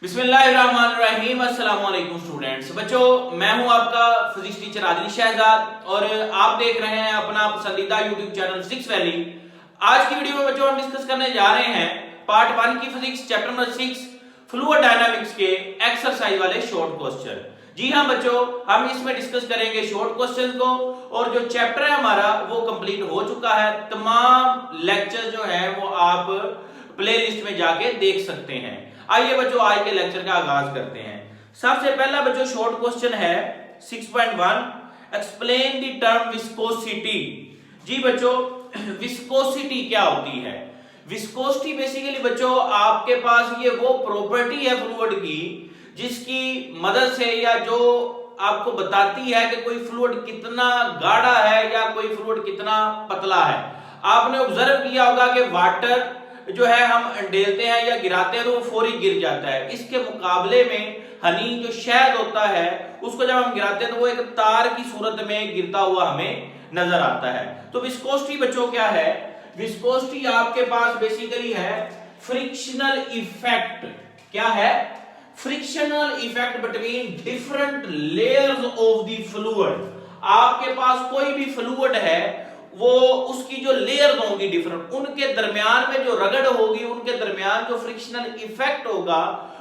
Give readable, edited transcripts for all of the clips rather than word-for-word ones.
बिस्मिल्लाहिर्रहमानिर्रहीम। अस्सलाम वालेकुम स्टूडेंट्स। बच्चों, मैं हूं आपका फिजिक्स टीचर आदिल शहजाद और आप देख रहे हैं अपना पसंदीदा यूट्यूब चैनल फिजिक्स वैली। आज की वीडियो में बच्चों हम डिस्कस करने जा रहे हैं पार्ट 1 की physics chapter number 6 fluid dynamics के एक्सरसाइज वाले शॉर्ट क्वेश्चन। जी हां बच्चों, हम इसमें डिस्कस करेंगे शॉर्ट क्वेश्चन को और जो चैप्टर है हमारा वो कंप्लीट हो चुका है। तमाम लेक्चर जो है वो आप प्लेलिस्ट में जाके देख सकते हैं। आइए बच्चों आज के लेक्चर का आगाज करते हैं। सबसे पहला बच्चों शॉर्ट क्वेश्चन है 6.1, एक्सप्लेन द टर्म विस्कोसिटी। जी बच्चों, विस्कोसिटी क्या होती है? विस्कोसिटी बेसिकली बच्चों आपके पास ये वो प्रॉपर्टी है फ्लूइड की जिसकी मदद से या जो आपको बताती है कि कोई फ्लूइड कितना गाढ़ा है या कोई फ्लूइड कितना पतला है। आपने ऑब्जर्व किया होगा कि वाटर जो है हम डेलते हैं या गिराते हैं तो वो फौरी गिर जाता है। इसके मुकाबले में हनी जो शहद होता है उसको जब हम गिराते हैं तो वो एक तार की सूरत में गिरता हुआ हमें नजर आता है। तो विस्कोसिटी बच्चों क्या है? विस्कोसिटी आपके पास बेसिकली है फ्रिक्शनल इफेक्ट। क्या है? Frictional effect between different layers of the fluid. आपके पास कोई भी फ्लूइड है वो उसकी जो लेयर्स होंगी डिफरेंट, उनके दरमियान में जो रगड़ होगी, उनके दरमियान जो फ्रिक्शनल इफेक्ट होगा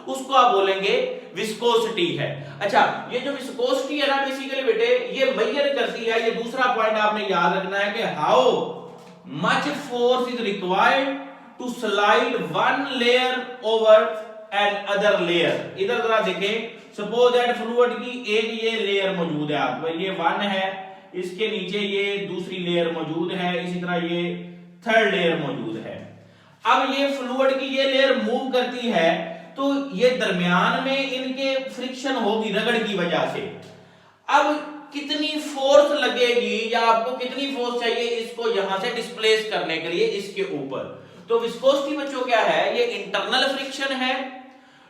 उसको आप बोलेंगे विस्कोसिटी है। अच्छा, ये जो विस्कोसिटी है ना बेसिकली बेटे ये मेजर करती है, ये दूसरा पॉइंट आपने याद रखना है कि how much force is required to slide one layer over another layer. इधर जरा देखें, सपोज दैट फ्लूइड की एक ये लेयर मौजूद है, आपको ये 1 है, इसके नीचे ये दूसरी लेयर मौजूद है, इसी तरह ये थर्ड लेयर मौजूद है। अब ये फ्लूइड की ये लेयर मूव करती है तो ये दरमियान में इनके फ्रिक्शन होगी रगड़ की वजह से। अब कितनी फोर्स लगेगी या आपको कितनी फोर्स चाहिए इसको यहां से डिस्प्लेस करने के लिए इसके ऊपर? तो विस्कोसिटी बच्चों क्या है? ये इंटरनल फ्रिक्शन है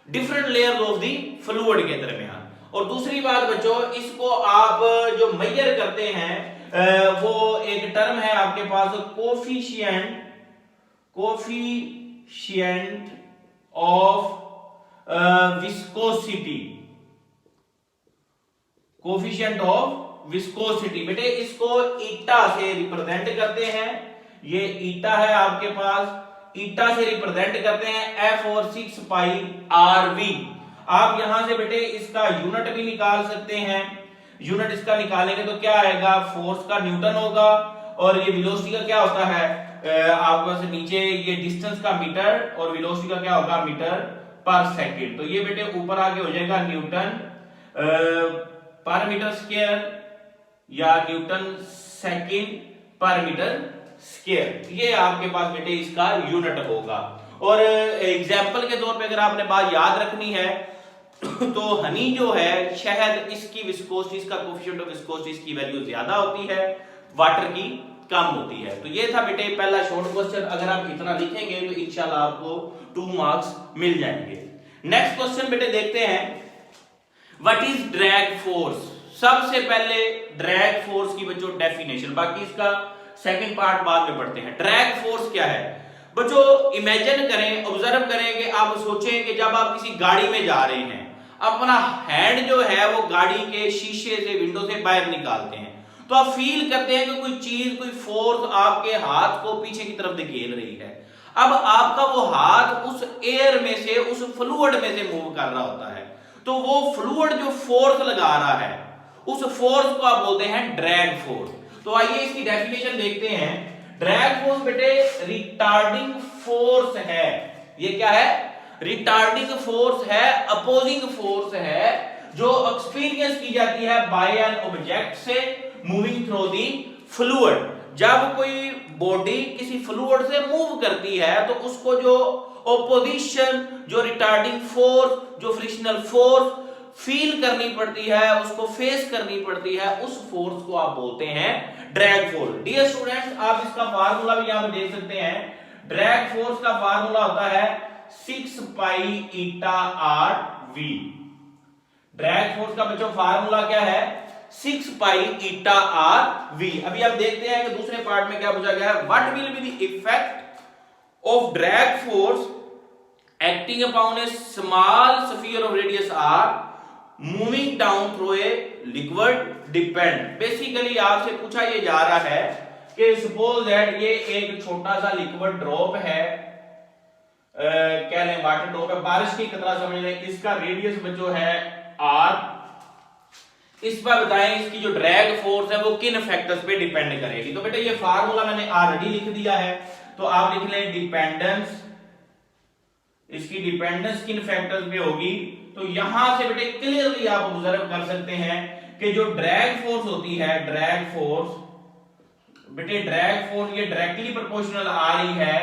different layers of the fluid के दरमियान। और दूसरी बात बच्चों, इसको आप जो मेजर करते हैं वो एक टर्म है आपके पास coefficient of viscosity. Coefficient of viscosity बेटे इसको ईटा से रिप्रेजेंट करते हैं। ये ईटा है आपके पास, ईटा से रिप्रेजेंट करते हैं F और 6 पाई RV। आप यहां से बेटे इसका यूनिट भी निकाल सकते हैं। यूनिट इसका निकालेंगे तो क्या आएगा? फोर्स का न्यूटन होगा और ये वेलोसिटी का क्या होता है? आपके पास नीचे ये डिस्टेंस का मीटर और वेलोसिटी का क्या होगा? मीटर पर सेकंड। तो ये बेटे ऊपर आगे हो जाएगा न्यूटन पर मीटर स्क्वायर या न्यूटन सेकंड पर मीटर स्क्वायर। ये आपके पास बेटे इसका यूनिट होगा। और एग्जाम्पल के तौर पे अगर आपने बात याद रखनी है तो हनी जो है शहद, इसकी विस्कोसिटी, इसका कोएफिशिएंट ऑफ विस्कोसिटी इसकी वैल्यू ज्यादा होती है, वाटर की कम होती है। तो ये था बेटे पहला शॉर्ट क्वेश्चन। अगर आप इतना लिखेंगे तो इंशाल्लाह आपको 2 मार्क्स मिल जाएंगे। नेक्स्ट क्वेश्चन बेटे देखते हैं, व्हाट इज ड्रैग फोर्स। सबसे पहले ड्रैग फोर्स की बच्चों डेफिनेशन, बाकी इसका सेकंड पार्ट बाद में पढ़ते हैं। ड्रैग फोर्स क्या है बच्चों? इमेजिन करें, ऑब्जर्व करें कि आप सोचें कि जब आप किसी गाड़ी में जा रहे हैं, अपना हैंड जो है वो गाड़ी के शीशे से, विंडो से बाहर निकालते हैं तो आप फील करते हैं कि कोई चीज, कोई फोर्स आपके हाथ को पीछे की तरफ धकेल रही है। अब आपका वो हाथ उस एयर में से, उस फ्लूइड में से मूव कर रहा होता है, तो वो फ्लूइड जो फोर्स लगा रहा है उस फोर्स को आप बोलते हैं ड्रैग फोर्स। तो आइए इसकी डेफिनेशन देखते हैं। ड्रैग फोर्स बेटे रिटार्डिंग फोर्स है। ये क्या है? रिटार्डिंग फोर्स है, अपोजिंग फोर्स है जो एक्सपीरियंस की जाती है बाय एन ऑब्जेक्ट से मूविंग थ्रू द फ्लूइड। जब कोई बॉडी किसी फ्लूइड से मूव करती है तो उसको जो ऑपोजिशन, जो रिटार्डिंग फोर्स, जो फ्रिक्शनल फोर्स फील करनी पड़ती है, उसको फेस करनी पड़ती है, उस फोर्स को आप बोलते हैं ड्रैग फोर्स। डियर स्टूडेंट्स, आप इसका फार्मूला भी यहां पे देख सकते हैं। ड्रैग फोर्स का फार्मूला होता है 6 पाई ईटा RV। ड्रैग फोर्स का बच्चों फार्मूला क्या है? 6 पाई ईटा RV। अभी आप देखते हैं कि दूसरे पार्ट में क्या पूछा गया है, what will be the effect of drag force acting upon a small sphere of radius r moving down through a liquid depend. Basically आपसे पूछा ये जा रहा है कि सपोज दैट ये एक छोटा सा लिक्विड ड्रॉप है, कह लें वाटर ड्रॉप है, बारिश की कतरा समझ लें, इसका रेडियस जो है आर। इस पर बताएं इसकी जो ड्रैग फोर्स है वो किन फैक्टर्स पे डिपेंड करेगी। तो बेटा ये फार्मूला मैंने ऑलरेडी लिख दिया है, तो आप लिख लें डिपेंडेंस, इसकी डिपेंडेंस किन फैक्टर्स पे होगी। तो यहां से बेटे क्लियरली आप ऑब्जर्व कर सकते हैं कि जो ड्रैग फोर्स होती है, ड्रैग फोर्स बेटे, ड्रैग फोर्स ये डायरेक्टली प्रोपोर्शनल आ रही है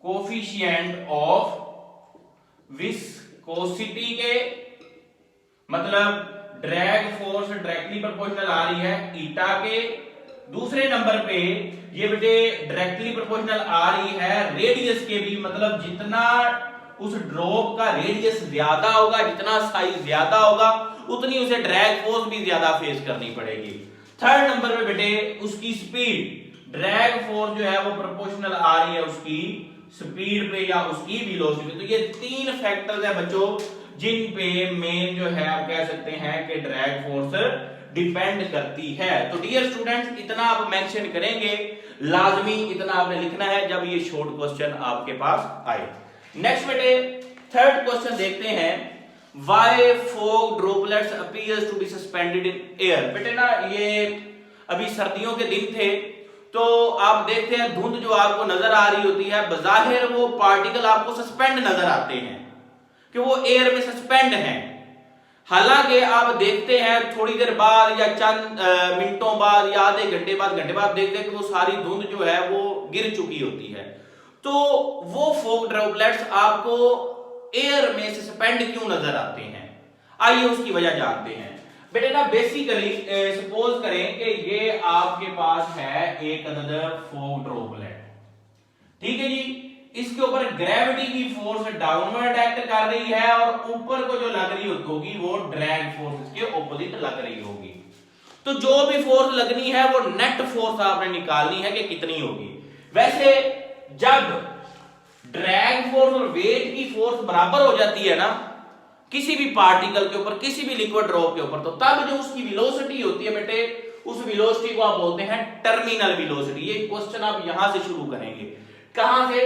कोफिशिएंट ऑफ विस्कोसिटी के, मतलब ड्रैग फोर्स डायरेक्टली प्रोपोर्शनल आ रही है ईटा के। दूसरे नंबर पे ये बेटे डायरेक्टली प्रोपोर्शनल आ रही है रेडियस के भी, मतलब जितना उस ड्रॉप का रेडियस ज्यादा होगा, जितना साइज ज्यादा होगा, उतनी उसे ड्रैग फोर्स भी ज्यादा फेस करनी पड़ेगी। थर्ड नंबर पे बेटे उसकी स्पीड, ड्रैग फोर्स जो है वो प्रोपोर्शनल आ रही है उसकी स्पीड पे या उसकी वेलोसिटी पे। तो ये तीन फैक्टर्स है बच्चों जिन पे मेन जो है आप कह सकते हैं कि ड्रैग फोर्स डिपेंड करती है। तो डियर स्टूडेंट्स इतना आप मेंशन करेंगे, लाजमी इतना आपने लिखना है जब ये शॉर्ट क्वेश्चन आपके पास आए। नेक्स्ट बेटे थर्ड क्वेश्चन देखते हैं, why fog droplets appears to be suspended in air. बेटे ना ये अभी सर्दियों के दिन थे, तो आप देखते हैं धुंध जो आपको नजर आ रही होती है, बजाहिर वो पार्टिकल आपको सस्पेंड नजर आते हैं कि वो एयर में सस्पेंड हैं। हालांकि आप देखते हैं थोड़ी देर बाद या चंद मिनटों बाद या आधे घंटे बाद देखते हैं कि वो सारी धुंध जो है वो गिर चुकी होती है। तो वो फॉग ड्रॉपलेट्स आपको एयर में सस्पेंड क्यों नजर आते हैं, आइए उसकी वजह जानते हैं। बेटे ना बेसिकली सपोज करें कि ये आपके पास है एक अनदर फॉग ड्रॉपलेट, ठीक है जी, इसके ऊपर ग्रेविटी की फोर्स डाउनवर्ड एक्ट कर रही है और ऊपर को जो लग रही होगी वो ड्रैग फोर्स इसके ऑपोजिट लग रही होगी। तो जो भी फोर्स लगनी है वो नेट फोर्स आपने निकालनी है कि कितनी होगी। वैसे जब ड्रैग फोर्स और वेट की फोर्स बराबर हो जाती है ना किसी भी पार्टिकल के ऊपर, किसी भी लिक्विड ड्रॉप के ऊपर, तो तब जो उसकी वेलोसिटी होती है बेटे, उस वेलोसिटी को आप बोलते हैं टर्मिनल वेलोसिटी। ये क्वेश्चन आप यहां से शुरू करेंगे, कहां से,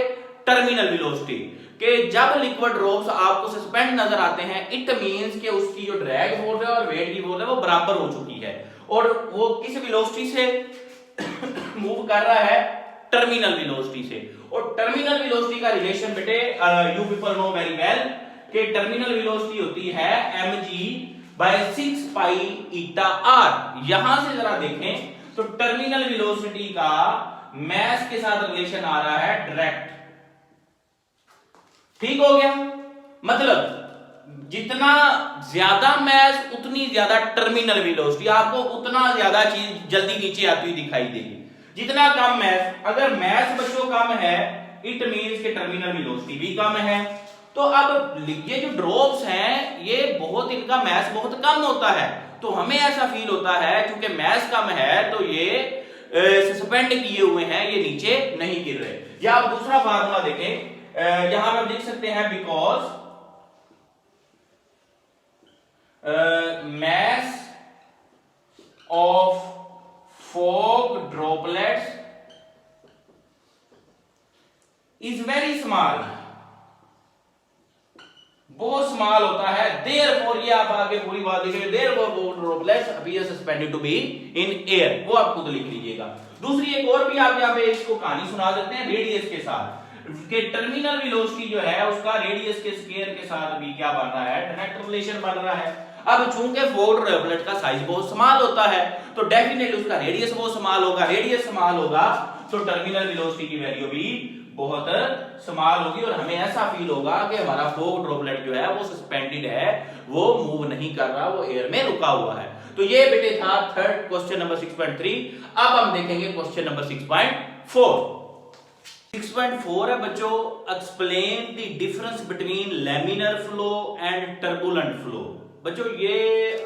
टर्मिनल वेलोसिटी, कि जब लिक्विड ड्रॉप्स आपको सस्पेंड नजर आते हैं इट मींस कि उसकी जो ड्रैग फोर्स है और वेट की फोर्स है वो बराबर हो चुकी है और वो किस वेलोसिटी से मूव कर रहा है, टर्मिनल वेलोसिटी से। और टर्मिनल वेलोसिटी का रिलेशन बेटे you people know very well कि टर्मिनल वेलोसिटी होती है mg/6 पाई ईटा r। यहां से जरा देखें तो टर्मिनल वेलोसिटी का मास के साथ रिलेशन आ रहा है डायरेक्ट, ठीक हो गया। मतलब जितना ज्यादा मास उतनी ज्यादा टर्मिनल वेलोसिटी, आपको उतना ज्यादा चीज जल्दी नीचे आती हुई दिखाई देगी। जितना कम मास, अगर मास बच्चों कम है इट मींस कि टर्मिनल वेलोसिटी भी कम है। तो अब ये जो ड्रॉप्स हैं ये बहुत, इनका मास बहुत कम होता है, तो हमें ऐसा फील होता है क्योंकि मास कम है तो ये सस्पेंड किए हुए हैं, ये नीचे नहीं गिर रहे। या आप दूसरा फार्मूला देखें, यहां पर लिख सकते हैं because mass of fog droplets is very small, बहुत स्मॉल होता है। therefore ये आप आगे पूरी बात लिखेंगे, therefore fog droplets appear suspended to be in air, वो आप खुद लिख लीजिएगा। दूसरी एक और भी आप यहाँ पे इसको कहानी सुना सकते हैं रेडियस के साथ, कि टर्मिनल वेलोसिटी जो है उसका रेडियस के स्क्वायर के साथ भी क्या बन रहा है, डायरेक्ट रिलेशन बन रहा है। अब चूंकि फॉग ड्रॉपलेट का साइज बहुत स्मॉल होता है तो डेफिनेटली उसका रेडियस बहुत स्मॉल होगा, रेडियस स्मॉल होगा तो टर्मिनल वेलोसिटी की वैल्यू भी बहुत स्मॉल होगी और हमें ऐसा फील होगा कि हमारा फॉग ड्रॉपलेट जो है वो सस्पेंडेड है, वो मूव नहीं कर रहा, वो एयर में रुका हुआ है। तो ये बेटे था थर्ड क्वेश्चन नंबर 6.3। अब हम देखेंगे क्वेश्चन नंबर 6.4। 6.4 है बच्चों, explain the difference between laminar flow and turbulent flow. बच्चों ये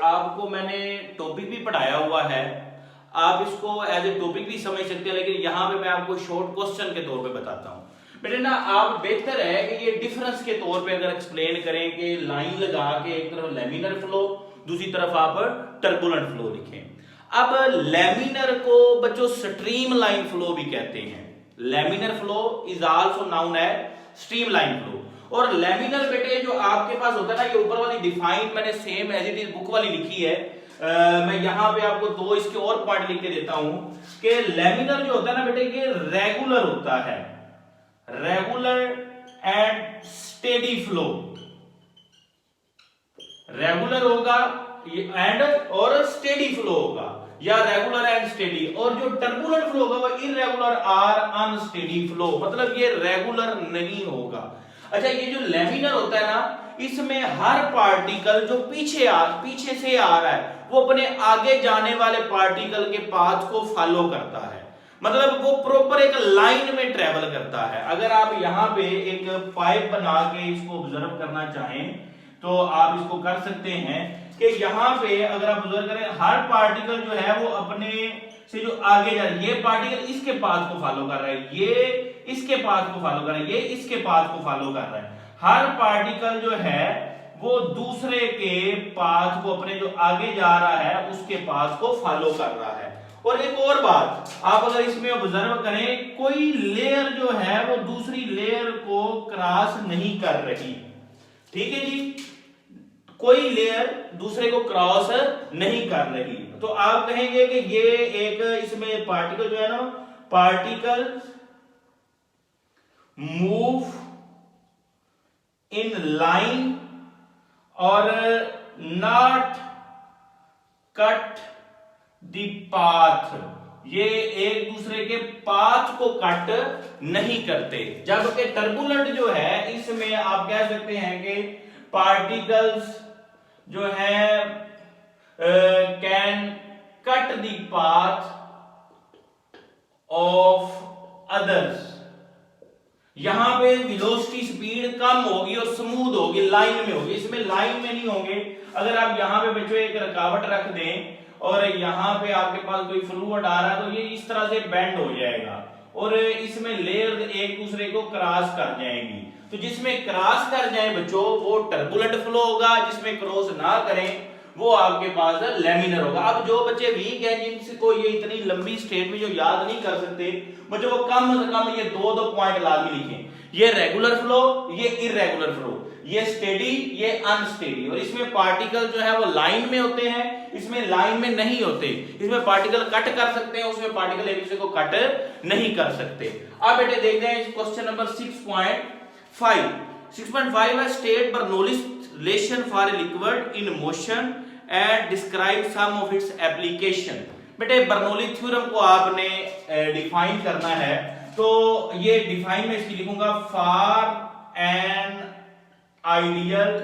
आपको मैंने टॉपिक भी पढ़ाया हुआ है, आप इसको एज ए टॉपिक भी समझ सकते हैं, लेकिन यहाँ पे मैं आपको शॉर्ट क्वेश्चन के तौर पे बताता हूँ। बेटे ना आप बेहतर है कि ये डिफरेंस के तौर पे अगर एक्सप्लेन करें कि लाइन लगा के एक तरफ लैमिनर फ्लो, दूसरी तरफ आप टर्बुलेंट फ्लो लिखें। अब लैमिनर को बच्चों स्ट्रीम लाइन फ्लो भी कहते हैं। Laminar flow is also known as streamline flow. और लैमिनर बेटे जो आपके पास होता है ना, ये ऊपर वाली डिफाइन मैंने same as it is book वाली लिखी है। मैं यहां पे आपको दो इसके और पॉइंट लिख के देता हूं कि लैमिनर जो होता है ना बेटे, ये रेगुलर होता है, regular and steady flow. Regular होगा एंड और स्टेडी फ्लो होगा, या रेगुलर एंड स्टेडी। और जो टर्बुलेंट फ्लो होगा वो इररेगुलर और अनस्टेडी फ्लो, मतलब ये रेगुलर नहीं होगा। अच्छा, ये जो लैमिनर होता है ना, इसमें हर पार्टिकल जो पीछे से आ रहा है वो अपने आगे जाने वाले पार्टिकल के पाथ को फॉलो करता है, मतलब वो प्रॉपर एक लाइन में ट्रेवल करता है। अगर आप यहाँ पे एक पाइप बना के इसको ऑब्जर्व करना चाहें तो आप इसको कर सकते हैं कि यहाँ पे अगर आप ऑब्जर्व करें, हर पार्टिकल जो है वो अपने से जो आगे जा रहा है, ये पार्टिकल इसके पाथ को फॉलो कर रहा है, ये इसके पाथ को फॉलो कर रहा है, ये इसके पाथ को फॉलो कर रहा है। हर पार्टिकल जो है वो दूसरे के पाथ को, अपने जो आगे जा रहा है उसके पाथ को फॉलो कर रहा है। और एक और बात, आप अगर इसमें ऑब्जर्व करें, कोई लेयर जो है वो दूसरी लेयर को क्रॉस नहीं कर रही, ठीक है जी, कोई लेयर दूसरे को क्रॉस नहीं कर रही। तो आप कहेंगे कि ये एक इसमें पार्टिकल जो है ना, पार्टिकल मूव इन लाइन और नॉट कट द पाथ, ये एक दूसरे के पाथ को कट नहीं करते। जबकि टर्बुलेंट जो है, इसमें आप कह सकते हैं कि पार्टिकल्स जो है can cut the path of others. यहां पे वेलोसिटी स्पीड कम होगी और स्मूथ होगी, लाइन में होगी, इसमें लाइन में नहीं होंगे। अगर आप यहां पे बच्चों एक रुकावट रख दें और यहां पे आपके पास कोई फ्लूइड आ रहा है तो ये इस तरह से बेंड हो जाएगा और इसमें लेयर एक दूसरे को क्रॉस कर जाएंगी। तो जिसमें क्रॉस कर जाए बच्चों वो टर्बुलेंट फ्लो होगा, जिसमें क्रॉस ना करें वो आपके पास लैमिनर होगा। अब जो बच्चे वीक हैं, जिनको ये इतनी लंबी स्टेटमेंट जो याद नहीं कर सकते बच्चों, वो कम से कम ये दो पॉइंट लाजमी लिखें, ये रेगुलर फ्लो, ये इररेगुलर फ्लो, ये स्टेडी, ये अनस्टेडी। और इसमें पार्टिकल जो है वो लाइन में होते हैं, इसमें लाइन में नहीं होते। इसमें पार्टिकल कट कर सकते हैं, उसमें पार्टिकल एक दूसरे को कट नहीं कर सकते। अब बेटे देखते हैं क्वेश्चन नंबर 6.5। 6.5 है state Bernoulli's relation for a liquid in motion and describe some of its application. बेटे बर्नौली थ्योरम को आपने डिफाइन करना है, तो ये डिफाइन में इसकी लिखूंगा, for an ideal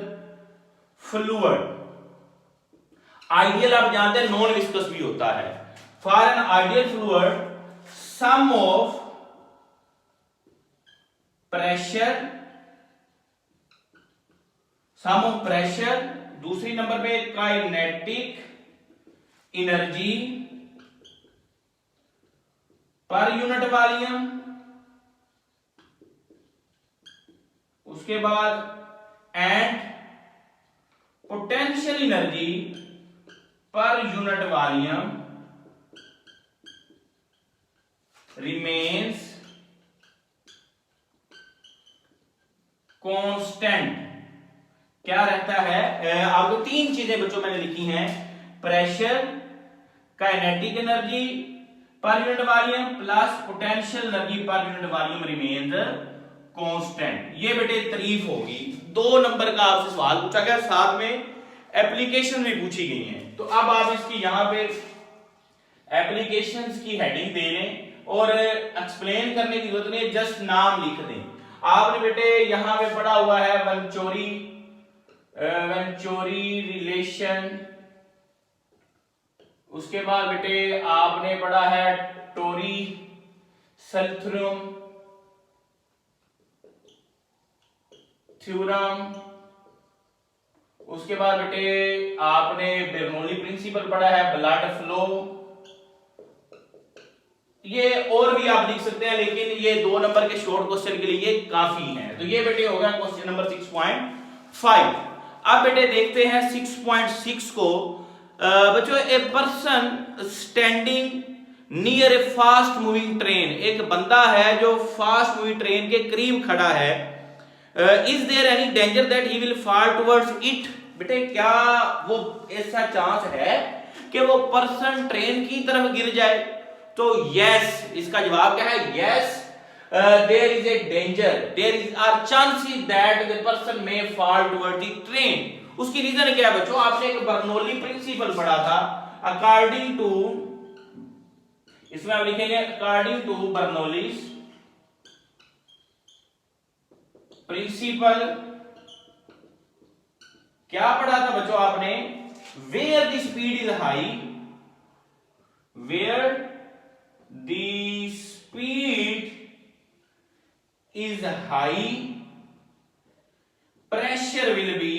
fluid. Ideal आप जानते हैं नॉन विस्कस भी होता है। For an ideal fluid sum of pressure, दूसरी नंबर पे kinetic energy per unit volume, उसके बाद and potential energy per unit volume remains constant. क्या रहता है? आपको तीन चीजें बच्चों मैंने लिखी हैं, pressure, kinetic energy per unit volume plus potential energy per unit volume remains constant. ये बेटे तारीफ होगी। 2 नंबर का आपसे सवाल पूछा गया, साथ में एप्लीकेशन भी पूछी गई हैं। तो अब आप इसकी यहां पे एप्लीकेशंस की हेडिंग दे लें और एक्सप्लेन करने की जरूरत नहीं, जस्ट नाम लिख दें। आपने बेटे यहां पे पढ़ा हुआ है वेंचुरी रिलेशन, उसके बाद बेटे आपने पढ़ा है टोरी सल्थ्यूरम थ्योरम, उसके बाद बेटे आपने बर्नौली प्रिंसिपल पढ़ा है, ब्लड फ्लो, ये और भी आप लिख सकते हैं, लेकिन ये 2 नंबर के शॉर्ट क्वेश्चन के लिए ये काफी है। तो ये बेटे होगा क्वेश्चन नंबर 6.5। अब बेटे देखते हैं 6.6 को। बच्चों, a person standing near A fast moving train, एक बंदा है जो फास्ट मूविंग ट्रेन के करीब खड़ा है। Is there any danger that he will fall towards it, बेटे क्या वो ऐसा चांस है कि वो पर्सन ट्रेन की तरफ गिर जाए? तो यस, इसका जवाब क्या है? Yes, there is a danger, there is are chances that the person may fall toward the train. उसकी रीजन क्या है बच्चों? आपने एक बर्नौली प्रिंसिपल पढ़ा था। अकॉर्डिंग टू, इसमें आप लिखेंगे अकॉर्डिंग टू बर्नौलीज प्रिंसिपल। क्या पढ़ा था बच्चों आपने? Where the speed is high, where the speed is high, pressure will be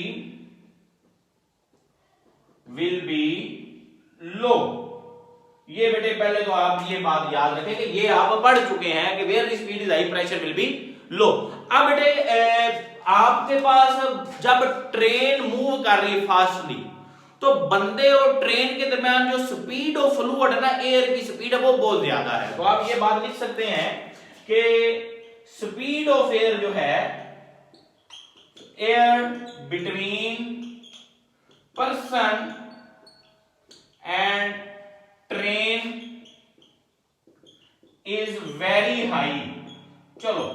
low. ये बेटे पहले तो आप ये बात याद रखें कि ये आप पढ़ चुके हैं कि where the speed is high pressure will be low. अब बेटे आपके पास जब ट्रेन मूव कर रही है फास्टली, तो बंदे और ट्रेन के दरमियान जो स्पीड ऑफ फ्लूइड है ना, एयर की स्पीड है, वो बहुत ज्यादा है। तो आप ये बात लिख सकते हैं कि स्पीड ऑफ एयर जो है, air between person and train is very high. चलो,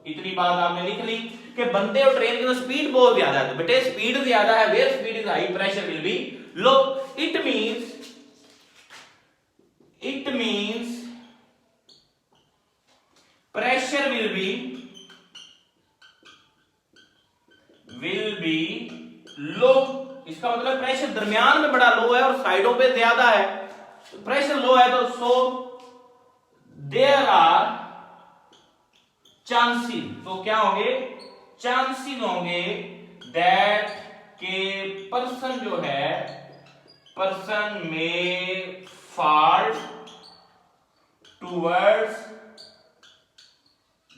इतनी बात आपने लिख ली कि बंदे और ट्रेन की तो स्पीड बहुत ज्यादा है। तो बेटे स्पीड ज्यादा है, where speed is high pressure will be low. It means pressure will be low. इसका मतलब प्रेशर दरमियान में बड़ा लो है और साइडों पे ज्यादा है। तो प्रेशर लो है तो सो देयर आर चांसेस, तो क्या होंगे? चांसेस होंगे दैट के पर्सन जो है, पर्सन में फॉल टुवर्ड्स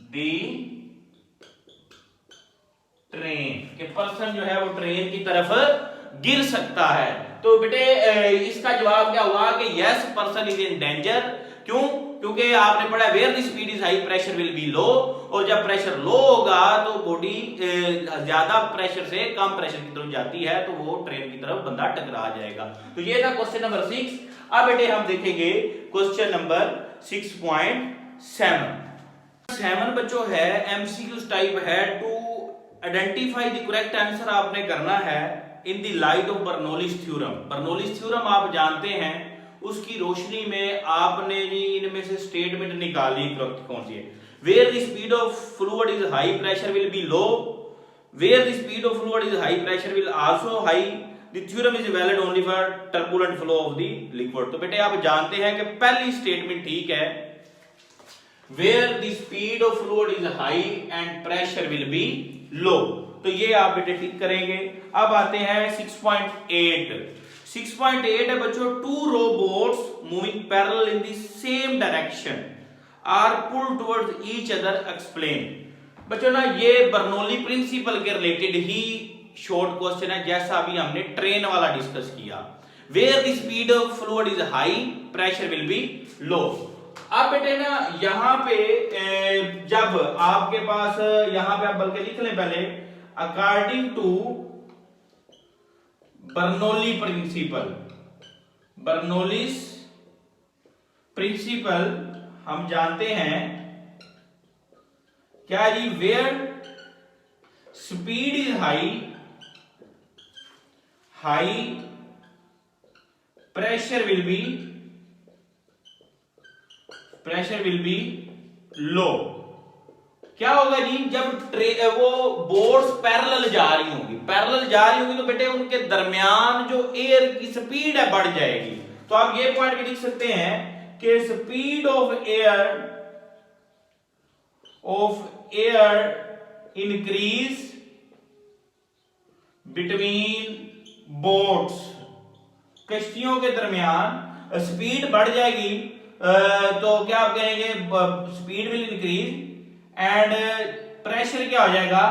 दी ट्रेन, के पर्सन जो है वो ट्रेन की तरफ गिर सकता है। तो बेटे इसका जवाब क्या हुआ कि yes, person is in danger. क्यों? क्योंकि आपने पढ़ा where the speed is high pressure will be low, और जब प्रेशर लो होगा तो बॉडी ज्यादा प्रेशर से कम प्रेशर की तरफ जाती है, तो वो ट्रेन की तरफ बंदा टकरा जाएगा। तो ये था क्वेश्चन नंबर 6। अब बेटे हम देखेंगे क्वेश्चन नंबर 6.7। 7 बच्चों है एमसीक्यूज टाइप है। To identify the correct answer आपने करना है in the light of Bernoulli's theorem. Bernoulli's theorem आप जानते हैं, उसकी रोशनी में आपने जी इनमें से स्टेटमेंट निकाली करेक्ट कौन सी है? Where the speed of fluid is high pressure will be low, where the speed of fluid is high pressure will also high, the theorem is valid only for turbulent flow of the liquid. तो बेटे आप जानते हैं कि पहली statement ठीक है, where the speed of fluid is high and pressure will be low. तो ये आप बेटे टिक करेंगे। अब आते हैं 6.8। 6.8 है बच्चों, two robots moving parallel in the same direction are pull towards each other, explain. बच्चों ना ये बर्नौली प्रिंसिपल के रिलेटेड ही शॉर्ट क्वेश्चन है, जैसा अभी हमने ट्रेन वाला डिस्कस किया। Where the speed of fluid is high pressure will be low. अब बेटे ना यहां पे जब आपके पास यहां पे आप बल्कि लिख लें पहले, according to Bernoulli principle, Bernoulli's principle हम जानते हैं क्या जी? Where speed is high, high pressure will be low. क्या होगा जी? जब वो बोर्ड्स पैरेलल जा रही होंगी, तो बेटे उनके दरमियान जो एयर की स्पीड है बढ़ जाएगी। तो आप ये पॉइंट भी लिख सकते हैं कि speed of air increase between boats, कश्तियों के दरमियान स्पीड बढ़ जाएगी तो क्या आप कहेंगे, speed will increase and pressure क्या हो जाएगा,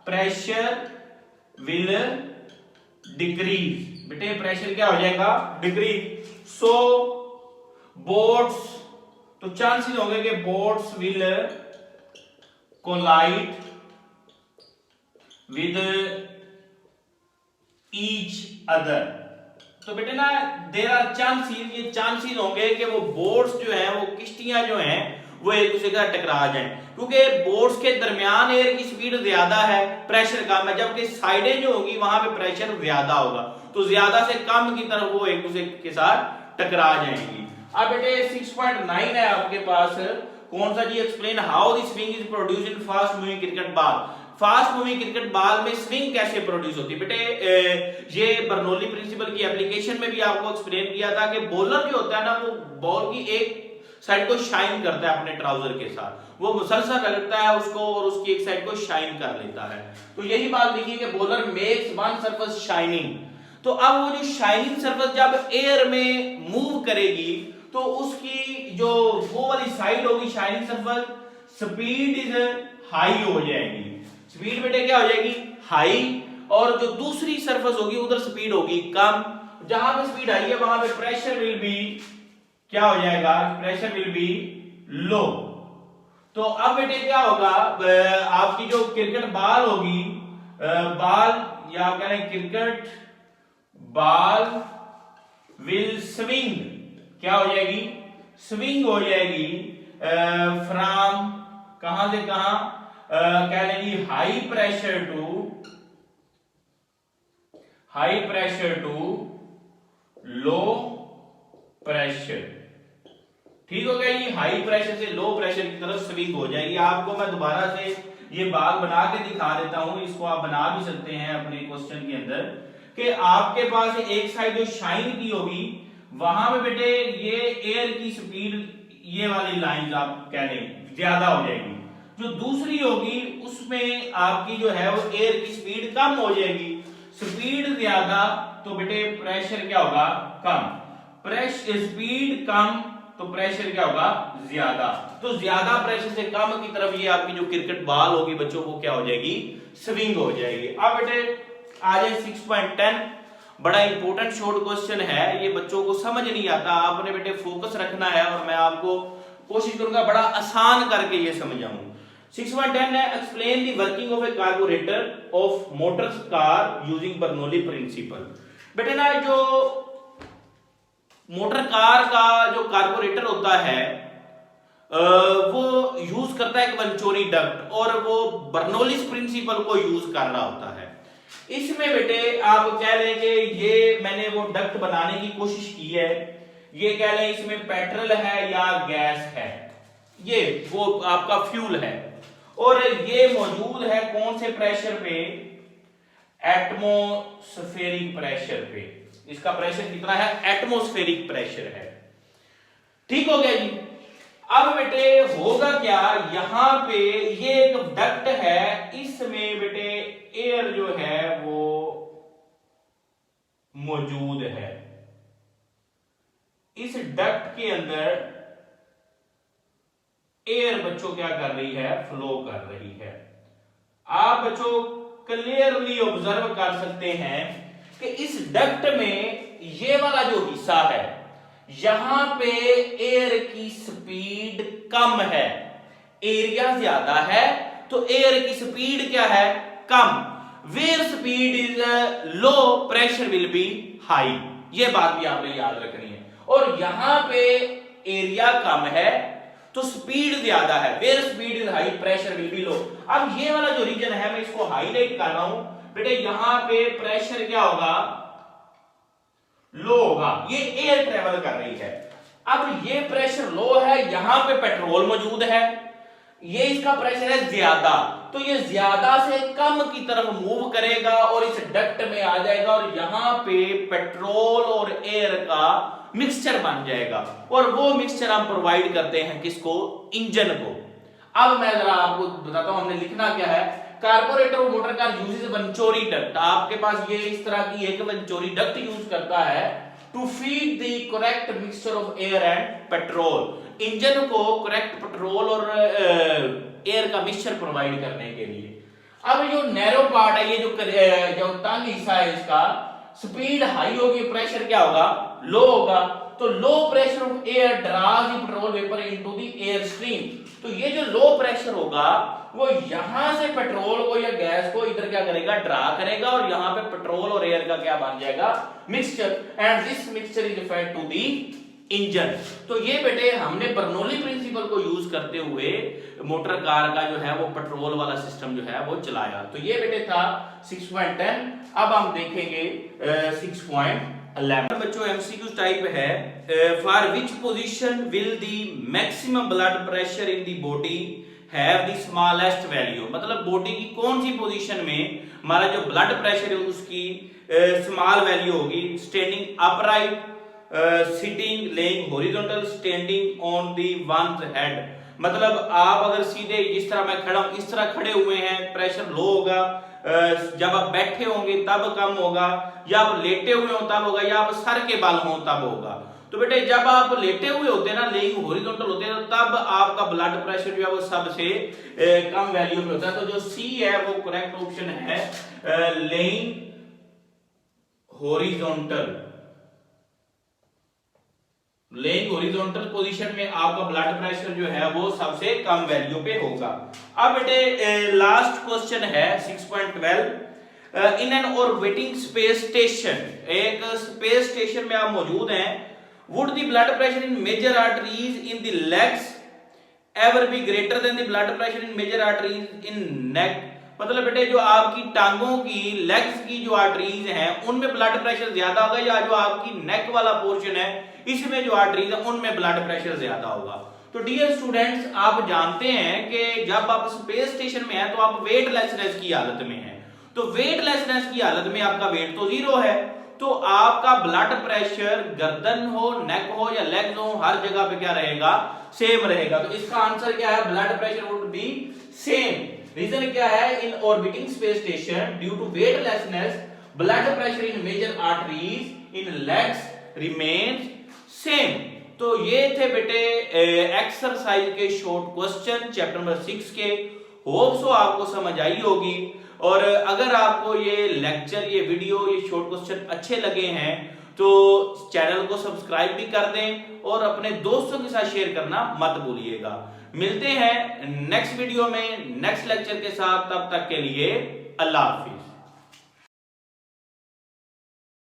प्रेशर विल डिक्रीज। बेटे प्रेशर क्या हो जाएगा, डिक्रीज। सो बोट्स, तो चांसेस होंगे कि boats will collide with each other. तो बेटे ना देयर आर चांसेस, ये चांसेस होंगे कि वो बोट्स जो है, वो किश्तियां जो हैं, वो एक दूसरे का टकरा जाएं, क्योंकि बोट्स के दरमियान एयर की स्पीड ज्यादा है, प्रेशर कम है, जबकि साइडें जो होगी वहां पे प्रेशर ज्यादा होगा, तो ज्यादा से कम की तरफ वो एक दूसरे के साथ टकरा जाएंगी। अब बेटे 6.9 है आपके पास, कौन सा जी, explain how the swing is produced in fast moving cricket ball. Fast moving cricket ball में स्विंग कैसे प्रोड्यूस होती है। बेटे ये बर्नौली प्रिंसिपल की एप्लीकेशन में भी आपको एक्सप्लेन किया था कि बॉलर जो होता है ना, वो बॉल की एक साइड को शाइन करता है अपने ट्राउजर के साथ, वो मुसलसल रगड़ता है उसको और उसकी एक साइड को शाइन कर लेता है। तो यही बात लिखी कि bowler makes one surface shining. तो अब वो जो शाइनिंग सरफेस जब एयर में मूव करेगी तो उसकी जो वो वाली साइड होगी shining surface, speed is high हो जाएगी। स्पीड बेटे क्या हो जाएगी, हाई, और जो दूसरी सरफेस होगी उधर स्पीड होगी कम। जहां पे स्पीड हाई है वहां पे प्रेशर विल बी क्या हो जाएगा, प्रेशर विल बी लो। तो अब बेटे क्या होगा, आपकी जो क्रिकेट बॉल होगी, बॉल या आप कह रहे हैं क्रिकेट बॉल विल स्विंग, क्या हो जाएगी, स्विंग हो जाएगी फ्रॉम कहां से कहां, कह लेंगे high pressure to low pressure. ठीक हो गया, ये हाई प्रेशर से लो प्रेशर की तरफ स्विंग हो जाएगी। आपको मैं दोबारा से ये बाल बना के दिखा देता हूं, इसको आप बना भी सकते हैं अपने क्वेश्चन के अंदर, कि आपके पास एक साइड जो शाइन की होगी वहां पे बेटे ये एयर की स्पीड, ये वाली लाइन आप कह लें ज्यादा हो जाएगी, जो दूसरी होगी उसमें आपकी जो है वो एयर की स्पीड कम हो जाएगी। स्पीड ज्यादा तो बेटे प्रेशर क्या होगा, कम, प्रेशर स्पीड कम तो प्रेशर क्या होगा, ज्यादा। तो ज्यादा प्रेशर से कम की तरफ ये आपकी जो क्रिकेट बॉल होगी बच्चों को क्या हो जाएगी, स्विंग हो जाएगी। अब बेटे आ जाए 6.10, बड़ा इंपॉर्टेंट शॉर्ट क्वेश्चन है, ये बच्चों को समझ नहीं आता, आपने बेटे फोकस रखना है और मैं आपको कोशिश करूंगा बड़ा आसान करके ये समझाऊं। 6.10 है, explain the working of a carburettor of motor car using Bernoulli principle. बेटे ना जो मोटर कार का जो कार्बोरेटर होता है वो यूज करता है एक वंचोरी डक्ट, और वो बर्नौलीज प्रिंसिपल को यूज कर रहा होता है। इसमें बेटे आप कह लें कि ये मैंने वो डक्ट बनाने की कोशिश की है, ये कह लें इसमें पेट्रोल है या गैस है, ये वो आपका फ्यूल है, और ये मौजूद है कौन से प्रेशर पे, एटमॉस्फेरिक प्रेशर पे। इसका प्रेशर कितना है, एटमॉस्फेरिक प्रेशर है। ठीक हो गया जी। अब बेटे होगा क्या, यहां पे ये एक डक्ट है, इसमें बेटे एयर जो है वो मौजूद है। इस डक्ट के अंदर एयर बच्चों क्या कर रही है, फ्लो कर रही है। आप बच्चों क्लियरली ऑब्जर्व कर सकते हैं कि इस डक्ट में ये वाला जो हिस्सा है, यहां पे एयर की स्पीड कम है, एरिया ज्यादा है तो एयर की स्पीड क्या है, कम। Where speed is low pressure will be high, ये बात भी आपने याद रखनी है। और यहां पे एरिया कम है तो स्पीड ज्यादा है, where speed is high pressure will be low. अब ये वाला जो रीजन है मैं इसको हाईलाइट कर रहा हूं बेटे, यहां पे प्रेशर क्या होगा, लो होगा, ये एयर ट्रेवल कर रही है। अब ये प्रेशर लो है, यहां पे पेट्रोल मौजूद है, ये इसका प्रेशर है ज्यादा, तो ये ज्यादा से कम की तरफ मूव करेगा और इस डक्ट में आ जाएगा और यहां पे पेट्रोल और एयर का मिक्सचर बन जाएगा, और वो मिक्सचर हम प्रोवाइड करते हैं किसको, इंजन को। अब मैं जरा आपको बताता हूं हमने लिखना क्या है। Carburettor motor car uses venturi duct, आपके पास ये इस तरह की एक वंचोरी डक्ट यूज करता है, to feed the correct mixture of air and petrol, engine को करेक्ट पेट्रोल और एयर का मिक्सचर प्रोवाइड करने के लिए। अब जो नैरो पार्ट है, ये जो तंग हिस्सा है, इसका स्पीड हाई होगी, प्रेशर क्या होगा, लो होगा। तो low pressure of air draws the petrol vapour into the air stream. तो ये जो लो प्रेशर होगा वो यहां से पेट्रोल को या गैस को इधर क्या करेगा, ड्रा करेगा, और यहां पे पेट्रोल और एयर का क्या बन जाएगा, mixture, and this mixture is fed to the engine. तो ये बेटे हमने बर्नौली प्रिंसिपल को यूज करते हुए मोटर कार का जो है वो पेट्रोल वाला सिस्टम जो है वो चलाया। तो ये बेटे था 6.10। अब हम देखेंगे 6.11। बच्चों एमसीक्यू टाइप है, for which position will the maximum blood pressure in the body have the smallest value, मतलब बॉडी की कौन सी पोजीशन में हमारा जो ब्लड प्रेशर है उसकी स्मॉल वैल्यू होगी। Standing upright, sitting, laying horizontal, standing on the ones head, मतलब आप अगर सीधे जिस तरह मैं खड़ा हूं इस तरह खड़े हुए हैं प्रेशर लो होगा, जब आप बैठे होंगे तब कम होगा, या आप लेटे हुए हो तब होगा, या आप सर के बल हो तब होगा। तो बेटे जब आप लेटे हुए होते हैं ना, लेइंग हॉरिजॉन्टल होते हैं, तब आपका ब्लड प्रेशर जो है वो सबसे कम वैल्यू पे होता है। तो जो सी है वो करेक्ट ऑप्शन है, laying horizontal. Laying horizontal position में आपका ब्लड प्रेशर जो है वो सबसे कम वैल्यू पे होगा। अब बेटे लास्ट क्वेश्चन है 6.12। In an orbiting space station, एक स्पेस स्टेशन में आप मौजूद हैं, would the blood pressure in major arteries in the legs ever be greater than the blood pressure in major arteries in neck, मतलब बेटे जो आपकी टांगों की, लेग्स की जो आर्टरीज हैं उनमें ब्लड प्रेशर ज्यादा होगा, या जो आपकी नेक वाला पोर्शन है इसमें जो आर्टरीज है उनमें ब्लड प्रेशर ज्यादा होगा। तो डियर स्टूडेंट्स, आप जानते हैं कि जब आप स्पेस स्टेशन में हैं तो आप वेटलेसनेस की हालत में हैं। तो वेटलेसनेस की हालत में आपका वेट तो जीरो है, तो आपका ब्लड प्रेशर गर्दन हो, नेक हो या लेग्स हो, हर जगह पे क्या रहेगा, सेम रहेगा। तो इसका आंसर क्या है, blood pressure would be same. Reason क्या है, in orbiting space station due to weightlessness blood pressure in major arteries in legs remains same. तो ये थे बेटे एक्सरसाइज के शॉर्ट क्वेश्चन चैप्टर नंबर 6 के। होप सो आपको समझ आई होगी, और अगर आपको ये लेक्चर, ये वीडियो, ये शॉर्ट क्वेश्चन अच्छे लगे हैं तो चैनल को सब्सक्राइब भी कर दें और अपने दोस्तों के साथ शेयर करना मत भूलिएगा। मिलते हैं नेक्स्ट वीडियो में नेक्स्ट लेक्चर के साथ, तब तक के लिए अल्लाह हाफिज।